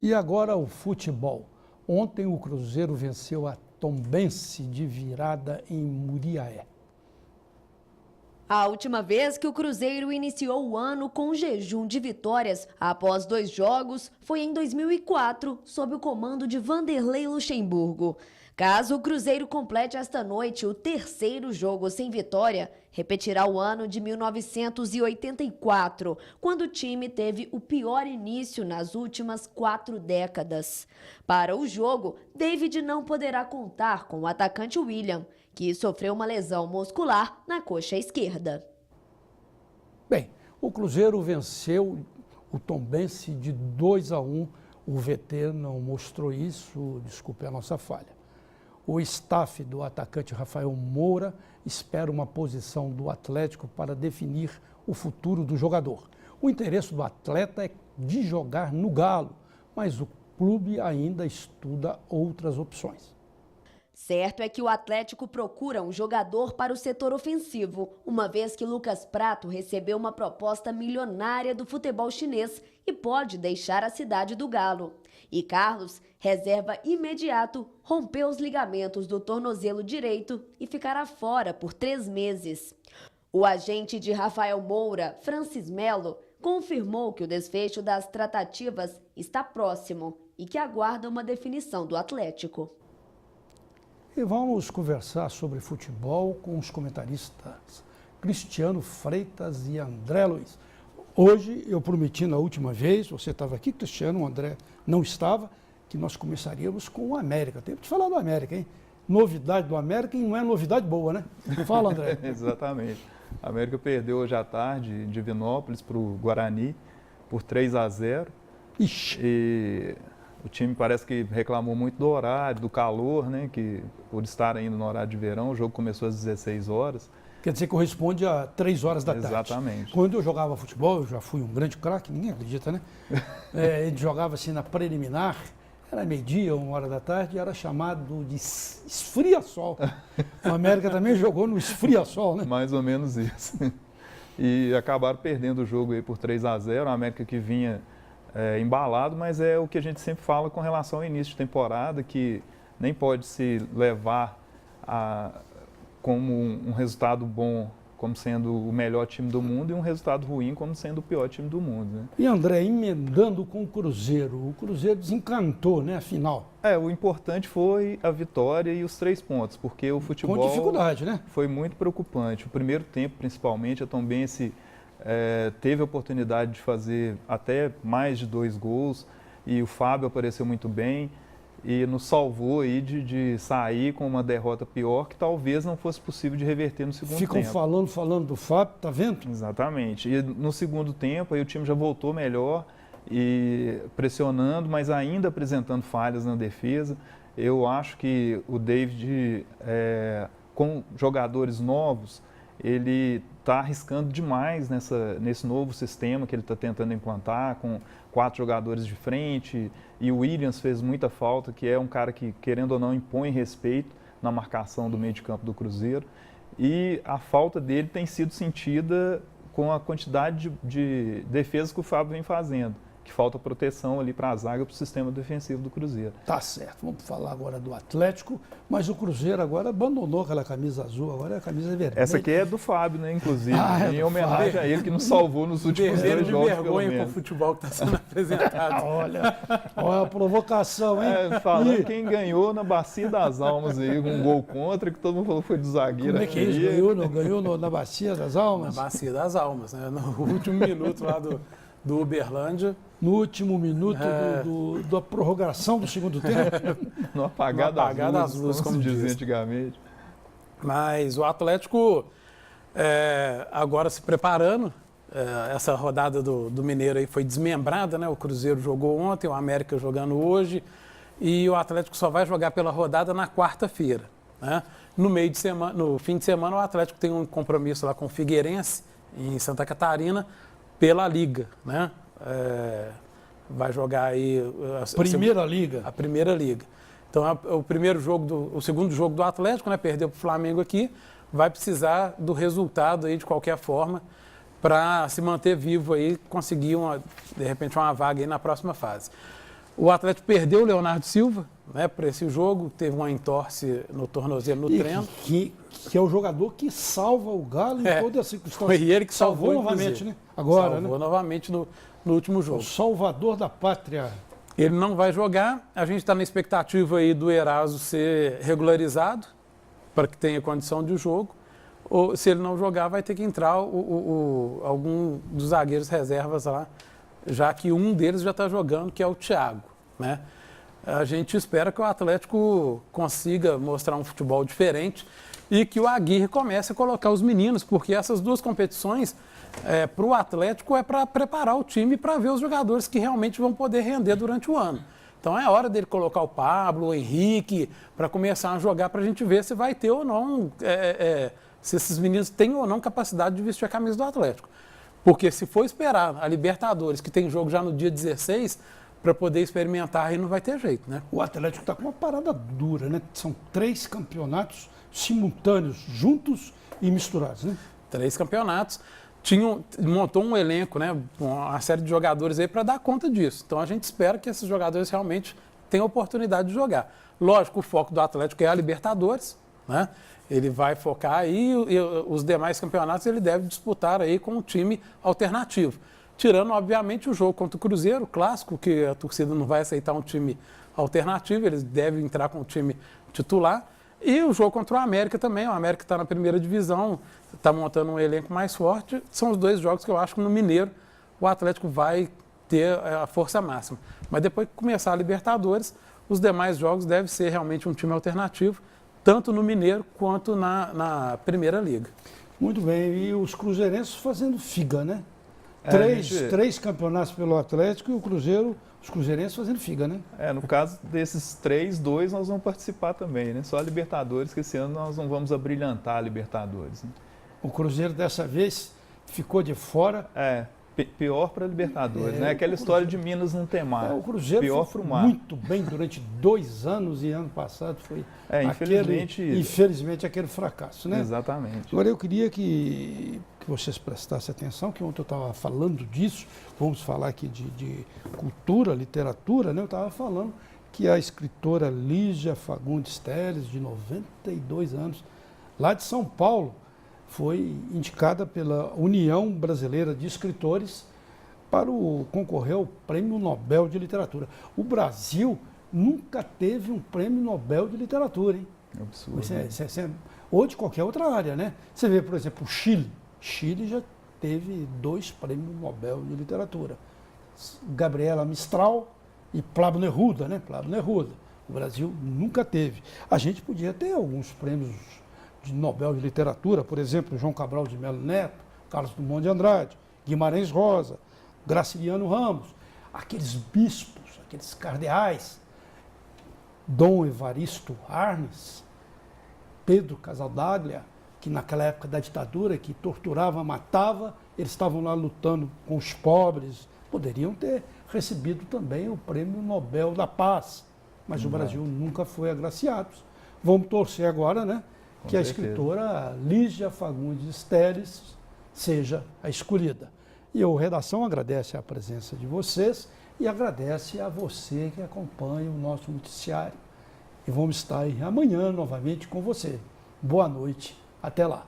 E agora o futebol. Ontem o Cruzeiro venceu a Tombense de virada em Muriaé. A última vez que o Cruzeiro iniciou o ano com um jejum de vitórias após 2 jogos foi em 2004, sob o comando de Vanderlei Luxemburgo. Caso o Cruzeiro complete esta noite o 3º jogo sem vitória, repetirá o ano de 1984, quando o time teve o pior início nas últimas 4 décadas. Para o jogo, David não poderá contar com o atacante William, que sofreu uma lesão muscular na coxa esquerda. Bem, o Cruzeiro venceu o Tombense de 2-1. O VT não mostrou isso, desculpe a nossa falha. O staff do atacante Rafael Moura espera uma posição do Atlético para definir o futuro do jogador. O interesse do atleta é de jogar no Galo, mas o clube ainda estuda outras opções. Certo é que o Atlético procura um jogador para o setor ofensivo, uma vez que Lucas Prato recebeu uma proposta milionária do futebol chinês e pode deixar a cidade do Galo. E Carlos, reserva imediato, rompeu os ligamentos do tornozelo direito e ficará fora por 3 meses. O agente de Rafael Moura, Francis Melo, confirmou que o desfecho das tratativas está próximo e que aguarda uma definição do Atlético. E vamos conversar sobre futebol com os comentaristas Cristiano Freitas e André Luiz. Hoje eu prometi na última vez, você estava aqui, Cristiano, o André não estava, que nós começaríamos com o América. Temos que falar do América, hein? Novidade do América e não é novidade boa, né? Fala, André. Exatamente. A América perdeu hoje à tarde em Divinópolis para o Guarani por 3-0. Ixi. E o time parece que reclamou muito do horário, do calor, né? Que por estar ainda no horário de verão, o jogo começou às 16 horas. Quer dizer, corresponde a 3 horas da tarde. Exatamente. Quando eu jogava futebol, eu já fui um grande craque, ninguém acredita, né? Ele jogava assim na preliminar, era meio-dia, 1 hora da tarde, e era chamado de esfria-sol. O América também jogou no esfria-sol, né? Mais ou menos isso. E acabaram perdendo o jogo aí por 3-0, a América que vinha embalado, mas é o que a gente sempre fala com relação ao início de temporada, que nem pode se levar como um resultado bom, como sendo o melhor time do mundo, e um resultado ruim como sendo o pior time do mundo, né? E André, emendando com o Cruzeiro desencantou, né, a final. O importante foi a vitória e os 3 pontos, porque o futebol com dificuldade, né? Foi muito preocupante. O primeiro tempo, principalmente, a Tombense teve a oportunidade de fazer até mais de 2 gols, e o Fábio apareceu muito bem e nos salvou aí de sair com uma derrota pior que talvez não fosse possível de reverter no segundo tempo. Ficam falando do Fábio, tá vendo? Exatamente. E no segundo tempo aí o time já voltou melhor e pressionando, mas ainda apresentando falhas na defesa. Eu acho que o David, com jogadores novos, ele está arriscando demais nesse novo sistema que ele está tentando implantar, com 4 jogadores de frente, e o Williams fez muita falta, que é um cara que, querendo ou não, impõe respeito na marcação do meio de campo do Cruzeiro, e a falta dele tem sido sentida com a quantidade de defesas que o Fábio vem fazendo, que falta proteção ali para a zaga, para o sistema defensivo do Cruzeiro. Tá certo, vamos falar agora do Atlético, mas o Cruzeiro agora abandonou aquela camisa azul, agora é a camisa vermelha. Essa aqui é do Fábio, né, inclusive, em homenagem a ele que nos salvou nos últimos 2 jogos, pelo menos. Com o futebol que está sendo apresentado. Olha a provocação, hein? Falando quem ganhou na Bacia das Almas aí, com um gol contra, que todo mundo falou que foi do zagueiro. Como é que é isso? Ganhou na Bacia das Almas? Na Bacia das Almas, né? No último minuto lá do Uberlândia. No último minuto da prorrogação do segundo tempo. No apagar das luzes, como dizia antigamente. Mas o Atlético agora se preparando, essa rodada do Mineiro aí foi desmembrada, né? O Cruzeiro jogou ontem, o América jogando hoje, e o Atlético só vai jogar pela rodada na quarta-feira, né? No fim de semana, o Atlético tem um compromisso lá com o Figueirense, em Santa Catarina, pela Liga, né? Vai jogar aí Primeira Liga. A Primeira Liga. Então, o segundo jogo do Atlético, né? Perdeu para o Flamengo aqui, vai precisar do resultado aí de qualquer forma para se manter vivo aí, conseguir de repente uma vaga aí na próxima fase. O Atlético perdeu o Leonardo Silva, né, para esse jogo, teve uma entorse no tornozelo no treino. Que é o jogador que salva o Galo em toda a circunstância. Foi ele que salvou novamente, né? Agora, salvou né? novamente no último jogo. O salvador da pátria. Ele não vai jogar, a gente está na expectativa aí do Eraso ser regularizado, para que tenha condição de jogo. Ou se ele não jogar, vai ter que entrar algum dos zagueiros reservas lá, já que um deles já está jogando, que é o Thiago, né? A gente espera que o Atlético consiga mostrar um futebol diferente e que o Aguirre comece a colocar os meninos, porque essas duas competições, para o Atlético, é para preparar o time para ver os jogadores que realmente vão poder render durante o ano. Então é hora dele colocar o Pablo, o Henrique, para começar a jogar, para a gente ver se vai ter ou não, se esses meninos têm ou não capacidade de vestir a camisa do Atlético. Porque se for esperar a Libertadores, que tem jogo já no dia 16, para poder experimentar, aí não vai ter jeito, né? O Atlético está com uma parada dura, né? São 3 campeonatos simultâneos, juntos e misturados, né? 3 campeonatos. Montou um elenco, né? Uma série de jogadores aí para dar conta disso. Então a gente espera que esses jogadores realmente tenham oportunidade de jogar. Lógico, o foco do Atlético é a Libertadores, né? Ele vai focar aí e os demais campeonatos ele deve disputar aí com um time alternativo. Tirando, obviamente, o jogo contra o Cruzeiro, o clássico, que a torcida não vai aceitar um time alternativo, eles devem entrar com o time titular. E o jogo contra o América também, o América está na primeira divisão, está montando um elenco mais forte. São os 2 jogos que eu acho que no Mineiro o Atlético vai ter a força máxima. Mas depois que começar a Libertadores, os demais jogos devem ser realmente um time alternativo, tanto no Mineiro quanto na Primeira Liga. Muito bem, e os cruzeirenses fazendo figa, né? Gente... 3 campeonatos pelo Atlético e o Cruzeiro, os cruzeirenses fazendo figa, né? No caso desses 3, 2 nós vamos participar também, né? Só a Libertadores, que esse ano nós não vamos abrilhantar a Libertadores. Né? O Cruzeiro dessa vez ficou de fora. Pior para a Libertadores, né? Aquela história de Minas não ter mar. O Cruzeiro pior foi para o mar. Muito bem durante 2 anos e ano passado foi infelizmente aquele fracasso, né? Exatamente. Agora eu queria que vocês prestassem atenção, que ontem eu estava falando disso, vamos falar aqui de cultura, literatura, né? Eu estava falando que a escritora Lígia Fagundes Telles, de 92 anos, lá de São Paulo, foi indicada pela União Brasileira de Escritores para concorrer ao Prêmio Nobel de Literatura. O Brasil nunca teve um Prêmio Nobel de Literatura, hein? Absurdo. Ou de qualquer outra área, né? Você vê, por exemplo, o Chile. Chile já teve 2 Prêmios Nobel de Literatura. Gabriela Mistral e Pablo Neruda, né? Pablo Neruda. O Brasil nunca teve. A gente podia ter alguns prêmios de Nobel de Literatura, por exemplo, João Cabral de Melo Neto, Carlos Drummond de Andrade, Guimarães Rosa, Graciliano Ramos, aqueles bispos, aqueles cardeais, Dom Evaristo Arnes, Pedro Casaldaglia, que naquela época da ditadura, que torturava, matava, eles estavam lá lutando com os pobres, poderiam ter recebido também o Prêmio Nobel da Paz, mas o Brasil nunca foi agraciado. Vamos torcer agora, né? Que a escritora Lígia Fagundes Telles seja a escolhida. E a redação agradece a presença de vocês e agradece a você que acompanha o nosso noticiário. E vamos estar aí amanhã novamente com você. Boa noite, até lá.